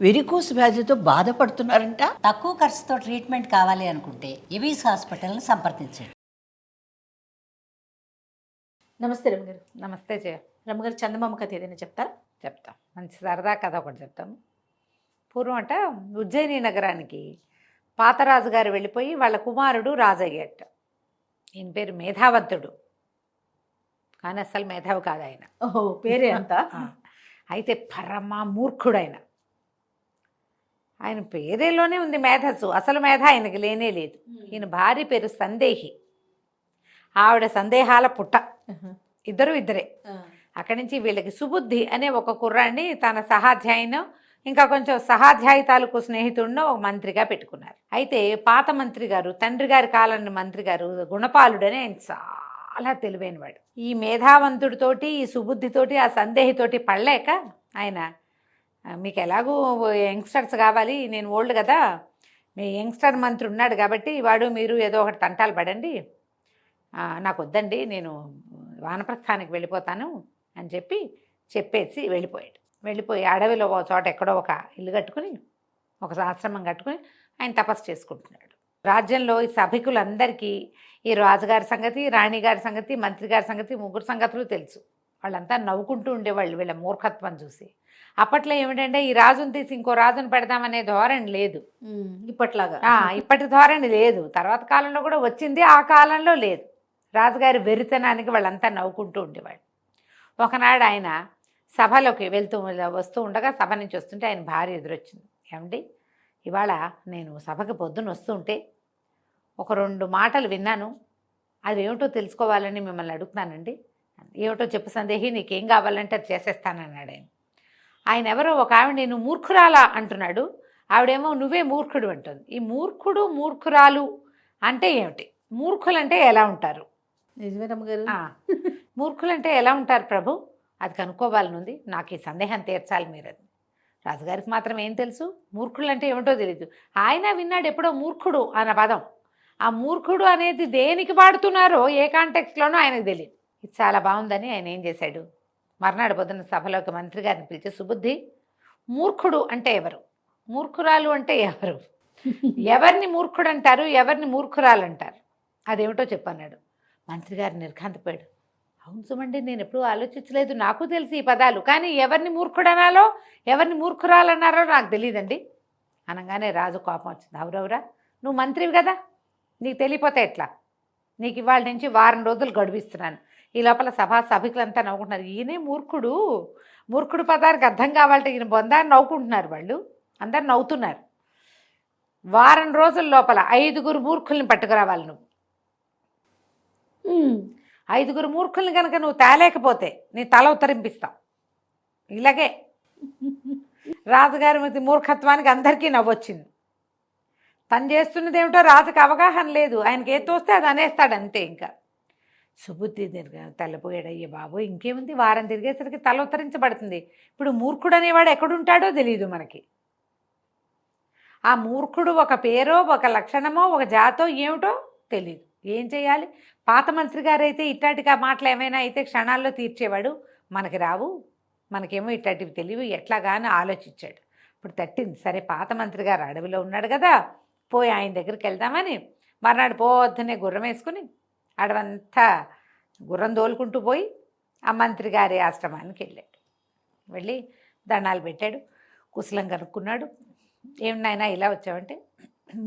Varicose వ్యాధితో బాధపడుతున్నారంట. తక్కువ ఖర్చుతో ట్రీట్మెంట్ కావాలి అనుకుంటే ఎవిస్ హాస్పిటల్ని సంప్రదించండి. నమస్తే రమ్మగారు. నమస్తే జయ. రమ్మగారు, చందమామ కథ ఏదైనా చెప్తారా? చెప్తాం. మంచి సరదా కథ ఒకటి చెప్తాము. పూర్వం అట ఉజ్జయిని నగరానికి పాతరాజు గారు వెళ్ళిపోయి వాళ్ళ కుమారుడు రాజయ్యట. ఈయన పేరు మేధావంతుడు, కానీ అసలు మేధావి కాదు ఆయన. ఓహో, పేరే అంతా. అయితే పరమ మూర్ఖుడైన. ఆయన పేరేలోనే ఉంది మేధస్సు, అసలు మేధ ఆయనకి లేనే లేదు. ఈయన భార్య పేరు సందేహి, ఆవిడ సందేహాల పుట్ట. ఇద్దరే. అక్కడి నుంచి వీళ్ళకి సుబుద్ధి అనే ఒక కుర్రాన్ని తన సహాధ్యాయును ఇంకా కొంచెం సహాధ్యాయి తాలూకు స్నేహితుడిని ఒక మంత్రిగా పెట్టుకున్నారు. అయితే పాత మంత్రి గారు, తండ్రి గారి కాలం మంత్రి గారు గుణపాలుడని ఆయన చాలా తెలివైనవాడు. ఈ మేధావంతుడితోటి, ఈ సుబుద్ధితోటి, ఆ సందేహితోటి పడలేక ఆయన, మీకు ఎలాగూ యంగ్స్టర్స్ కావాలి, నేను ఓల్డ్ కదా, మీ యంగ్స్టర్ మంత్రి ఉన్నాడు కాబట్టి వాడు మీరు ఏదో ఒకటి తంటాలు పడండి, నాకు వద్దండి, నేను వానప్రస్థానికి వెళ్ళిపోతాను అని చెప్పేసి వెళ్ళిపోయి అడవిలో ఒక చోట ఎక్కడో ఒక ఇల్లు కట్టుకుని, ఒక ఆశ్రమం కట్టుకుని ఆయన తపస్సు చేసుకుంటున్నాడు. రాజ్యంలో ఈ సభికులందరికీ ఈ రాజుగారి సంగతి, రాణిగారి సంగతి, మంత్రి గారి సంగతి, ముగ్గురు సంగతులు తెలుసు. వాళ్ళంతా నవ్వుకుంటూ ఉండేవాళ్ళు వీళ్ళ మూర్ఖత్వం చూసి. అప్పట్లో ఏమిటంటే ఈ రాజుని తీసి ఇంకో రాజుని పెడదామనే ధోరణి లేదు, ఇప్పట్లాగా. ఇప్పటి ధోరణి లేదు. తర్వాత కాలంలో కూడా వచ్చింది, ఆ కాలంలో లేదు. రాజుగారి వెరితనానికి వాళ్ళంతా నవ్వుకుంటూ ఉండేవాళ్ళు. ఒకనాడు ఆయన సభలోకి వస్తూ ఉండగా సభ నుంచి వస్తుంటే ఆయన భార్య ఎదురొచ్చింది. ఏమండి, ఇవాళ నేను సభకి పొద్దున్న వస్తుంటే ఒక 2 మాటలు విన్నాను, అది ఏమిటో తెలుసుకోవాలని మిమ్మల్ని అడుగుతున్నానండి. ఏమిటో చెప్పు సందేహి, నీకేం కావాలంటే అది చేసేస్తానన్నాడు ఆయన. ఆయన ఎవరో ఒక ఆవిడ నేను మూర్ఖురాలా అంటున్నాడు, ఆవిడేమో నువ్వే మూర్ఖుడు అంటుంది. ఈ మూర్ఖుడు మూర్ఖురాలు అంటే ఏమిటి? మూర్ఖులంటే ఎలా ఉంటారు? నిజమే రమ్మగారు. మూర్ఖులంటే ఎలా ఉంటారు ప్రభు, అది కనుక్కోవాలనుంది, నాకు ఈ సందేహం తీర్చాలి మీరు. అది రాజుగారికి మాత్రం ఏం తెలుసు, మూర్ఖులు అంటే ఏమిటో తెలియదు. ఆయన విన్నాడు ఎప్పుడో మూర్ఖుడు అన్న పదం. ఆ మూర్ఖుడు అనేది దేనికి వాడుతున్నారో ఏ కాంటెక్స్లోనో ఆయనకు తెలియదు. ఇది చాలా బాగుందని ఆయన ఏం చేశాడు, మర్నాడు పొద్దున్న సభలోకి మంత్రి గారిని పిలిచి, సుబుద్ధి, మూర్ఖుడు అంటే ఎవరు, మూర్ఖురాలు అంటే ఎవరు, ఎవరిని మూర్ఖుడు అంటారు, ఎవరిని మూర్ఖురాలు అంటారు, అదేమిటో చెప్పన్నాడు. మంత్రి గారు నిర్ఘాంతపోయాడు. అవును సుమండి, నేను ఎప్పుడూ ఆలోచించలేదు, నాకు తెలిసి ఈ పదాలు, కానీ ఎవరిని మూర్ఖుడనాలో ఎవరిని మూర్ఖురాలన్నారో నాకు తెలియదండి అనగానే రాజు కోపం వచ్చింది. అవురవురా, నువ్వు మంత్రివి కదా, నీకు తెలియపోతే ఎట్లా, నీకు ఇవాళ నుంచి వారం రోజులు గడువిస్తున్నాను. ఈ లోపల సభికులంతా నవ్వుకుంటున్నారు, ఈయనే మూర్ఖుడు పదానికి అర్థం కావాలంటే ఈయన బొందాన్ని నవ్వుకుంటున్నారు వాళ్ళు, అందరు నవ్వుతున్నారు. వారం రోజుల లోపల 5 మూర్ఖుల్ని పట్టుకురావాలి నువ్వు. 5 మూర్ఖుల్ని కనుక నువ్వు తేలేకపోతే నీ తల ఉత్తరింపిస్తావు. ఇలాగే రాజుగారి మూర్ఖత్వానికి అందరికీ నవ్వొచ్చింది. తను చేస్తున్నది ఏమిటో రాజుకి అవగాహన లేదు, ఆయనకి ఏ తోస్తే అది అనేస్తాడు అంతే. ఇంకా సుబుద్ధి తెల్లపోయాడు. అయ్యే బాబు, ఇంకేముంది, వారం తిరిగేసరికి తల ఉత్తరించబడుతుంది. ఇప్పుడు మూర్ఖుడు అనేవాడు ఎక్కడుంటాడో తెలియదు మనకి. ఆ మూర్ఖుడు ఒక పేరో, ఒక లక్షణమో, ఒక జాతో ఏమిటో తెలియదు. ఏం చేయాలి? పాత మంత్రి గారు అయితే ఇట్లాంటిగా మాటలు ఏమైనా అయితే క్షణాల్లో తీర్చేవాడు, మనకి రావు, మనకేమో ఇట్లాంటివి తెలివి, ఎట్లాగాని ఆలోచించాడు. ఇప్పుడు తట్టింది. సరే, పాత మంత్రి గారు అడవిలో ఉన్నాడు కదా, పోయి ఆయన దగ్గరికి వెళ్దామని మర్నాడు పొద్దున్నే గుర్రం వేసుకుని అడవంతా గుర్రం తోలుకుంటూ పోయి ఆ మంత్రి గారి ఆశ్రమానికి వెళ్ళాడు. వెళ్ళి దండాలు పెట్టాడు, కుశలం కనుక్కున్నాడు. ఏమినైనా ఇలా వచ్చావంటే,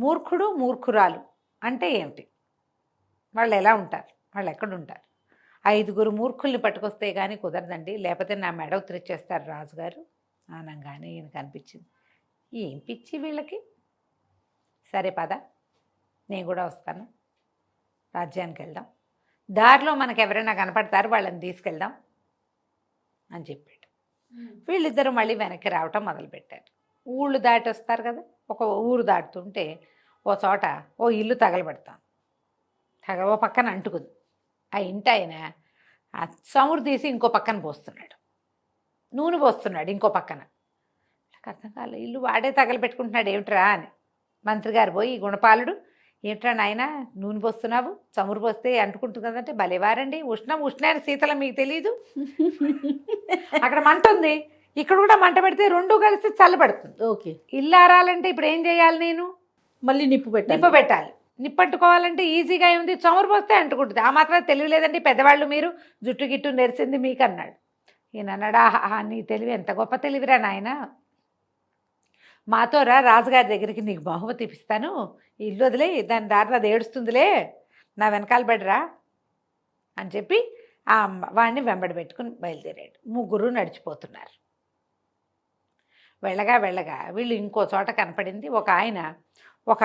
మూర్ఖుడు మూర్ఖురాలు అంటే ఏమిటి, వాళ్ళు ఎలా ఉంటారు, వాళ్ళు ఎక్కడుంటారు, 5 మూర్ఖుల్ని పట్టుకొస్తే కానీ కుదరదండి, లేకపోతే నా మెడ ఉత్తరిచ్చేస్తారు రాజుగారు అనగానే ఈయనకు అనిపించింది, ఏం పిచ్చి వీళ్ళకి, సరే పద నేను కూడా వస్తాను, రాజ్యానికి వెళ్దాం, దారిలో మనకు ఎవరైనా కనపడతారు వాళ్ళని తీసుకెళ్దాం అని చెప్పాడు. వీళ్ళిద్దరూ మళ్ళీ వెనక్కి రావటం మొదలుపెట్టారు. ఊళ్ళు దాటి వస్తారు కదా, ఒక ఊరు దాటుతుంటే ఓ చోట ఓ ఇల్లు తగలబెడతాం, ఓ పక్కన అంటుకుంది. ఆ ఇంటి ఆయన ఆ చమురు తీసి ఇంకో పక్కన పోస్తున్నాడు, నూనె పోస్తున్నాడు ఇంకో పక్కన. నాకు అర్థం కాలేదు, ఇల్లు వాడే తగలబెట్టుకుంటున్నాడు ఏమిట్రా అని. మంత్రి గారు పోయి, గుణపాలుడు, ఏమిట్రా నాయన నూనె పోస్తున్నావు, చమురు పోస్తే అంటుకుంటుంది కదంటే, భలేవారండి, ఉష్ణాన్ని శీతలం మీకు తెలీదు, అక్కడ మంట ఉంది, ఇక్కడ కూడా మంట పెడితే రెండు కలిసి చల్లబడుతుంది. ఓకే. ఇల్లు ఆరాలంటే ఇప్పుడు ఏం చేయాలి, నేను మళ్ళీ నిప్పు నిప్పు పెట్టాలి. నిప్పట్టుకోవాలంటే ఈజీగా ఉంది, చమురు పోస్తే అంటుకుంటుంది. ఆ మాత్రం తెలియలేదండి పెద్దవాళ్ళు, మీరు జుట్టు గిట్టు నెరిసింది మీకు అన్నాడు. ఈయన అన్నాడు, ఆహా నీ తెలివి ఎంత గొప్ప తెలివిరా నాయన, మాతో రా రాజుగారి దగ్గరికి, నీకు బహుమతి ఇప్పిస్తాను, ఇల్లు వదిలే, దాని దారిలో అది ఏడుస్తుందిలే, నా వెనకాల పడిరా అని చెప్పి ఆ వాడిని వెంబడి పెట్టుకుని బయలుదేరాడు. ముగ్గురు నడిచిపోతున్నారు. వెళ్ళగా వెళ్ళగా వీళ్ళు ఇంకో చోట కనపడింది. ఒక ఆయన ఒక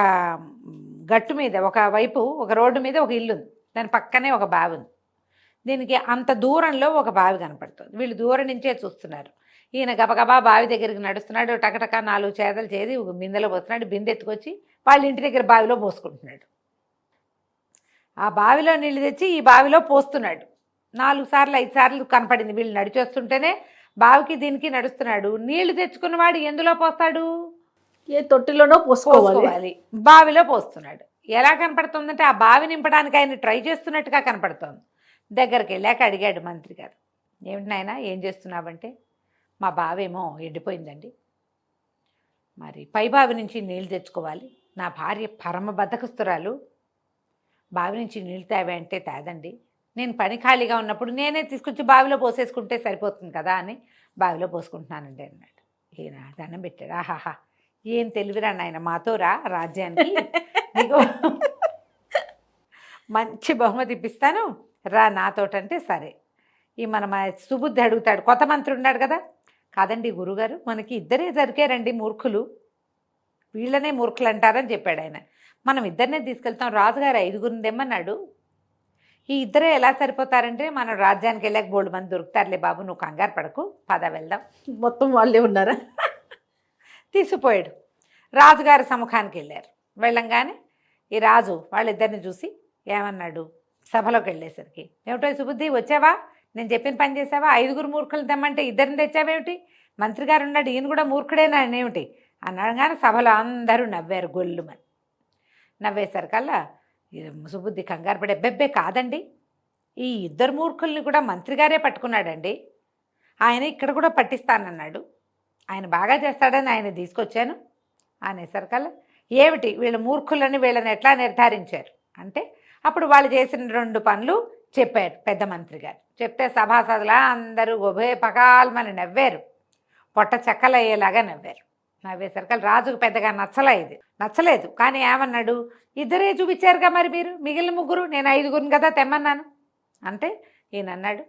గట్టు మీద, ఒక వైపు ఒక రోడ్డు మీద ఒక ఇల్లు ఉంది, దాని పక్కనే ఒక బావి ఉంది. దీనికి అంత దూరంలో ఒక బావి కనపడుతుంది. వీళ్ళు దూరం నుంచే చూస్తున్నారు. ఈయన గబగబా బావి దగ్గరికి నడుస్తున్నాడు. టకటక 4 చేతలు చేసి ఒక బిందెలో పోస్తున్నాడు. బిందె ఎత్తుకొచ్చి వాళ్ళ ఇంటి దగ్గర బావిలో పోసుకుంటున్నాడు. ఆ బావిలో నీళ్ళు తెచ్చి ఈ బావిలో పోస్తున్నాడు. 4 సార్లు 5 సార్లు కనపడింది. వీళ్ళు నడిచొస్తుంటేనే బావికి దీనికి నడుస్తున్నాడు. నీళ్లు తెచ్చుకున్నవాడు ఎందులో పోస్తాడు, ఏ తొట్టిలోనో పోసుకోవాలి, బావిలో పోస్తున్నాడు. ఎలా కనపడుతుందంటే ఆ బావి నింపడానికి ఆయన ట్రై చేస్తున్నట్టుగా కనపడుతోంది. దగ్గరికి వెళ్ళాక అడిగాడు మంత్రి గారు, ఏమిటి నాయనా ఏం చేస్తున్నావంటే, మా బావేమో ఎండిపోయిందండి, మరి పై బావి నుంచి నీళ్ళు తెచ్చుకోవాలి, నా భార్య పరమ బద్ధకస్తురాలు, బావి నుంచి నీళ్ళు తేవే అంటే తేదండి, నేను పని ఖాళీగా ఉన్నప్పుడు నేనే తీసుకొచ్చి బావిలో పోసేసుకుంటే సరిపోతుంది కదా అని బావిలో పోసుకుంటున్నానండి అన్నాడు. ఈయన దండం పెట్టాడు, ఆహాహా ఏం తెలివిరా నాయన, మాతో రా రాజ్యానికి, నీకు మంచి బహుమతి ఇప్పిస్తాను రా నాతోటంటే సరే. ఈ మన సుబుద్ధి అడుగుతాడు, కొత్త మంత్రి ఉన్నాడు కదా, కాదండి గురుగారు మనకి ఇద్దరే దొరికారండి మూర్ఖులు, వీళ్ళనే మూర్ఖులు అంటారని చెప్పాడు ఆయన. మనం ఇద్దరినే తీసుకెళ్తాం, రాజుగారు 5గురిని తెమ్మన్నాడు, ఈ ఇద్దరే ఎలా సరిపోతారంటే మనం రాజ్యానికి వెళ్ళాక 3 మంది దొరుకుతారులే బాబు, నువ్వు కంగారు పడకు, పద వెళ్దాం. మొత్తం వాళ్ళే ఉన్నారా? తీసిపోయాడు. రాజుగారి సముఖానికి వెళ్ళారు. వెళ్ళంగానే ఈ రాజు వాళ్ళిద్దరిని చూసి ఏమన్నాడు, సభలోకి వెళ్ళేసరికి, ఏమిటో సుబుద్ధి వచ్చావా, నేను చెప్పిన పని చేసావా, 5గురు మూర్ఖులు తెమ్మంటే ఇద్దరిని తెచ్చావేమిటి, మంత్రి గారు ఉన్నాడు ఈయన కూడా మూర్ఖుడేనా ఏమిటి అన్నాడు. కానీ సభలో అందరూ నవ్వారు గొల్లుమని. నవ్వేసరికల్లా సుబుద్ధి కంగారు పడే, బెబ్బే కాదండి, ఈ 2 మూర్ఖుల్ని కూడా మంత్రి గారే పట్టుకున్నాడండి, ఆయన ఇక్కడ కూడా పట్టిస్తానన్నాడు, ఆయన బాగా చేస్తాడని ఆయన తీసుకొచ్చాను అనేసరికల్లా, ఏమిటి వీళ్ళ మూర్ఖులని వీళ్ళని ఎట్లా నిర్ధారించారు అంటే అప్పుడు వాళ్ళు చేసిన 2 పనులు చెప్పారు పెద్ద మంత్రి గారు. చెప్తే సభాసదులా అందరూ ఉభయ పకాల్మని నవ్వారు, పొట్ట చెక్కలయ్యేలాగా నవ్వారు. నవ్వేసరికల్లా రాజుకు పెద్దగా నచ్చలేదు. కానీ ఏమన్నాడు, ఇద్దరే చూపించారుగా మరి మీరు, మిగిలిన 3 నేను 5గురిని కదా తెమ్మన్నాను అంటే ఈయన అన్నాడు,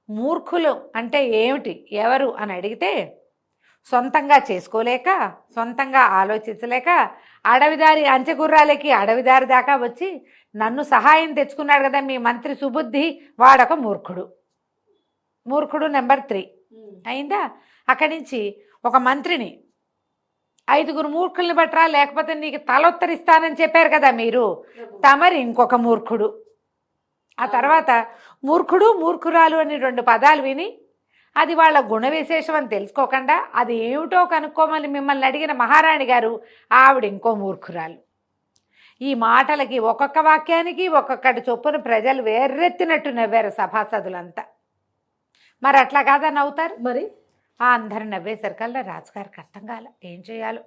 మూర్ఖులు అంటే ఏమిటి ఎవరు అని అడిగితే, సొంతంగా చేసుకోలేక, సొంతంగా ఆలోచించలేక, అడవిదారి అంచెగుర్రాలకి అడవిదారి దాకా వచ్చి నన్ను సహాయం తెచ్చుకున్నాడు కదా మీ మంత్రి సుబుద్ధి, వాడొక మూర్ఖుడు నెంబర్ 3 అయిందా. అక్కడి నుంచి ఒక మంత్రిని 5గురు మూర్ఖుల్ని బట్టరా, లేకపోతే నీకు తలొత్తరిస్తానని చెప్పారు కదా మీరు, తమరి ఇంకొక మూర్ఖుడు. ఆ తర్వాత మూర్ఖుడు మూర్ఖురాలు అని 2 పదాలు విని అది వాళ్ళ గుణ విశేషం అని తెలుసుకోకుండా అది ఏమిటో కనుక్కోమని మిమ్మల్ని అడిగిన మహారాణి గారు, ఆవిడ ఇంకో మూర్ఖురాలు. ఈ మాటలకి ఒక్కొక్క వాక్యానికి ఒక్కొక్కటి చొప్పున ప్రజలు వేర్రెత్తినట్టు నవ్వారు సభాసదులంతా. మరి అట్లా కాదా నవ్వుతారు మరి. అందరూ నవ్వేసరికల్లా రాజుగారికి అర్థం కాల ఏం చేయాలో.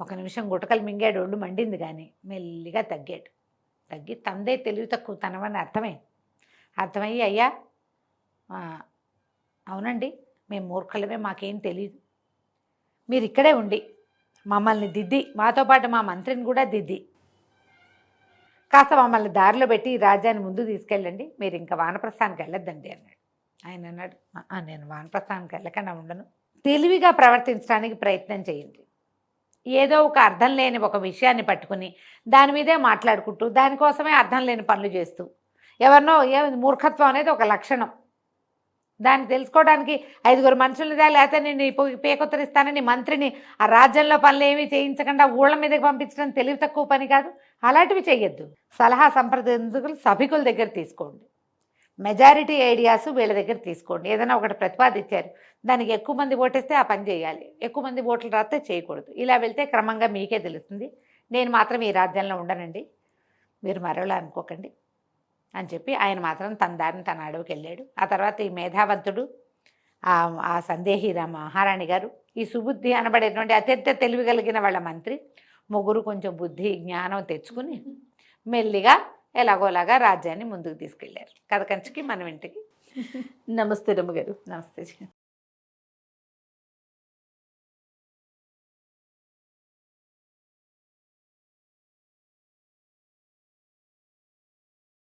1 నిమిషం గుటకలు మింగాడు, ఒళ్ళు మండింది, కానీ మెల్లిగా తగ్గి తందే తెలివి తక్కువ తనమని అర్థమయ్యి, అయ్యా అవునండి మేము మూర్ఖులమే, మాకేం తెలియదు, మీరు ఇక్కడే ఉండి మమ్మల్ని దిద్ది, మాతో పాటు మా మంత్రిని కూడా దిద్ది కాస్త మమ్మల్ని దారిలో పెట్టి ఈ రాజ్యాన్ని ముందు తీసుకెళ్ళండి, మీరు ఇంకా వానప్రస్థానికి వెళ్ళొద్దండి అన్నాడు. ఆయన అన్నాడు, నేను వానప్రస్థానికి వెళ్ళకుండా ఉండను, తెలివిగా ప్రవర్తించడానికి ప్రయత్నం చేయండి, ఏదో ఒక అర్థం లేని ఒక విషయాన్ని పట్టుకుని దాని మీదే మాట్లాడుకుంటూ దానికోసమే అర్థం లేని పనులు చేస్తూ ఎవరినో మూర్ఖత్వం అనేది ఒక లక్షణం, దాన్ని తెలుసుకోవడానికి 5గురు మనుషులదా, లేకపోతే నేను పేకొత్తరిస్తానని మంత్రిని ఆ రాజ్యంలో పనులు ఏమీ చేయించకుండా ఊళ్ళ మీదకి పంపించడం తెలివి తక్కువ పని కాదు. అలాంటివి చేయొద్దు. సలహా సంప్రదింపులు సభికుల దగ్గర తీసుకోండి, మెజారిటీ ఐడియాస్ వీళ్ళ దగ్గర తీసుకోండి. ఏదైనా ఒకటి ప్రతిపాదించారు, దానికి ఎక్కువ మంది ఓటేస్తే ఆ పని చేయాలి, ఎక్కువ మంది ఓట్లు రాస్తే చేయకూడదు. ఇలా వెళ్తే క్రమంగా మీకే తెలుస్తుంది. నేను మాత్రం ఈ రాజ్యంలో ఉండనండి, మీరు మరోలా అనుకోకండి అని చెప్పి ఆయన మాత్రం తన దారిని తన అడవికి వెళ్ళాడు. ఆ తర్వాత ఈ మేధావంతుడు ఆ సందేహిరామ మహారాణి గారు, ఈ సుబుద్ధి అనబడేటువంటి అత్యంత తెలివి కలిగిన వాళ్ళ మంత్రి ముగ్గురు కొంచెం బుద్ధి జ్ఞానం తెచ్చుకుని మెల్లిగా ఎలాగోలాగా రాజ్యాన్ని ముందుకు తీసుకెళ్లారు. కథ కంచికి మనం ఇంటికి. నమస్తే రమ్మగారు. నమస్తే.